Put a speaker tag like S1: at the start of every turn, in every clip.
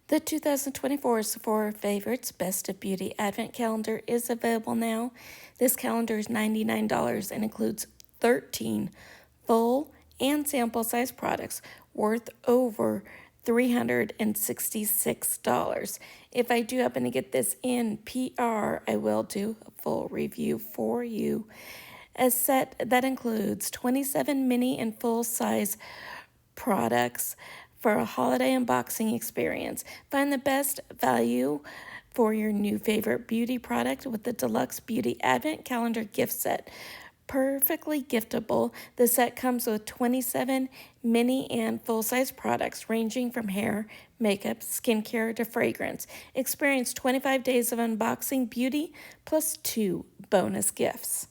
S1: The 2024 Sephora Favorites Best of Beauty Advent Calendar is available now. This calendar is $99 and includes 13 full and sample size products worth over $366. If I do happen to get this in PR, I will do a full review for you. A set that includes 27 mini and full size products for a holiday unboxing experience. Find the best value for your new favorite beauty product with the Deluxe Beauty Advent Calendar gift set. Perfectly giftable, the set comes with 27 mini and full-size products ranging from hair, makeup, skincare to fragrance. Experience 25 days of unboxing beauty plus 2 bonus gifts.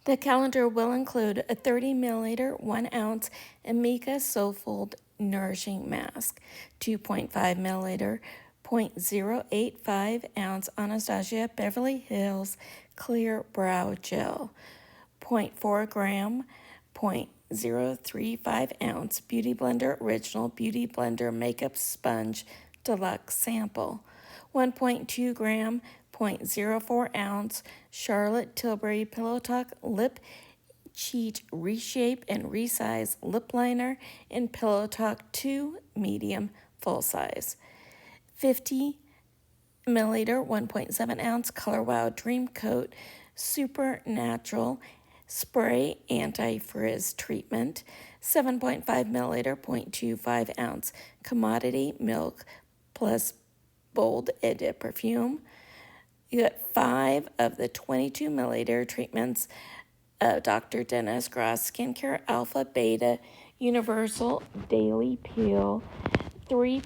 S1: The calendar will include a 30 milliliter, 1 ounce Amika Soulfold Nourishing Mask, 2.5 milliliter, 0.085 ounce Anastasia Beverly Hills Clear Brow Gel, 0.4 gram, 0.035 ounce Beauty Blender Original Beauty Blender Makeup Sponge Deluxe Sample, 1.2 gram, 0.04 ounce Charlotte Tilbury Pillow Talk Lip Cheat Reshape and Resize Lip Liner in Pillow Talk 2 Medium Full Size, 50 milliliter, 1.7 ounce Color Wow Dream Coat Supernatural Spray Anti-Frizz Treatment, 7.5 milliliter, 0.25 ounce Commodity Milk Plus Bold Edit Perfume. You got 5 of the 22 milliliter treatments of Dr. Dennis Gross Skincare Alpha Beta Universal Daily Peel, 3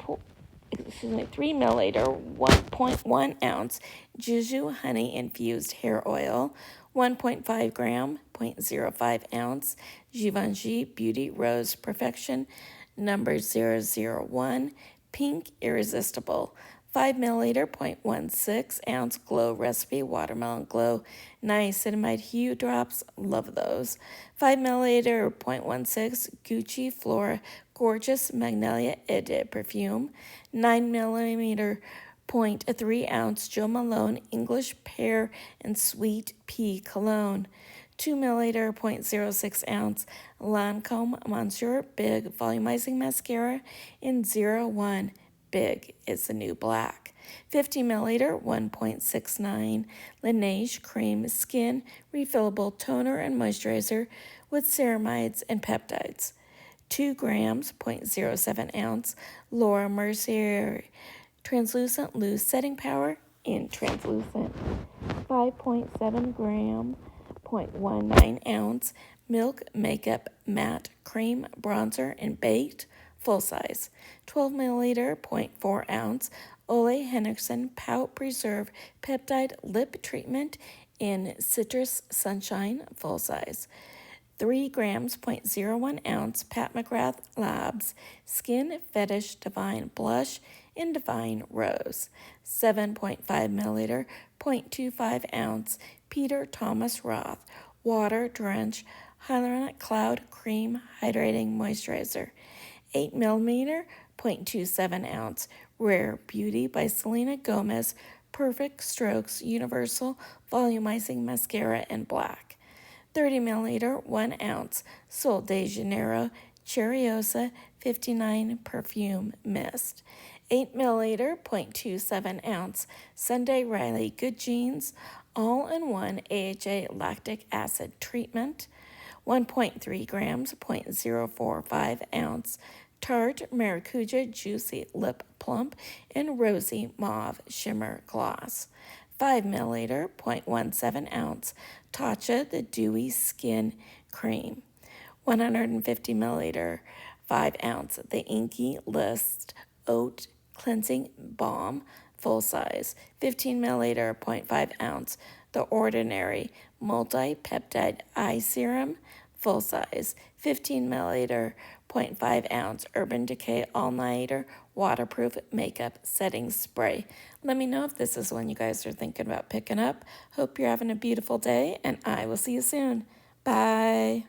S1: milliliter, 1.1 ounce Juju Honey Infused Hair Oil, 1.5 gram, 0.05 ounce Givenchy Beauty Rose Perfection number 001 Pink Irresistible, 5 milliliter, 0.16 ounce Glow Recipe Watermelon Glow Niacinamide Hue Drops, love those. 5 milliliter, 0.16 Gucci Flora Gorgeous Magnolia Edit Perfume. 9 millimeter, 0.3 ounce Jo Malone English Pear and Sweet Pea Cologne. 2 milliliter, 0.06 ounce Lancome Monsieur Big Volumizing Mascara in 01 Big is the new black. 50 milliliter, 1.69 Laneige Cream Skin Refillable Toner and Moisturizer with ceramides and peptides. 2 grams, 0.07 ounce Laura Mercier Translucent Loose Setting Power in Translucent. 5.7 gram, 0.19 ounce Milk Makeup Matte Cream Bronzer in Baked Full Size. 12 milliliter, 0.4 ounce Ole Henriksen Pout Preserve Peptide Lip Treatment in Citrus Sunshine Full Size. 3 grams, 0.01 ounce Pat McGrath Labs Skin Fetish Divine Blush in Divine Rose. 7.5 milliliter, 0.25 ounce Peter Thomas Roth Water Drench Hyaluronic Cloud Cream Hydrating Moisturizer. 8 millimeter, 0.27 ounce Rare Beauty by Selena Gomez Perfect Strokes Universal Volumizing Mascara in black. 30 milliliter, 1 ounce Sol de Janeiro Cheriosa 59 Perfume Mist. 8 milliliter, 0.27 ounce Sunday Riley Good Jeans All-in-One AHA Lactic Acid Treatment. 1.3 grams, 0.045 ounce Tarte Maracuja Juicy Lip Plump in Rosy Mauve Shimmer Gloss. 5 milliliter, 0.17 ounce Tatcha The Dewy Skin Cream. 150 milliliter, 5 ounce The Inky List Oat Cleansing Balm Full Size. 15 milliliter, 0.5 ounce The Ordinary Multi-Peptide Eye Serum Full Size. 15 milliliter, 0.5 ounce Urban Decay All-Nighter Waterproof Makeup Setting Spray. Let me know if this is one you guys are thinking about picking up. Hope you're having a beautiful day, and I will see you soon. Bye.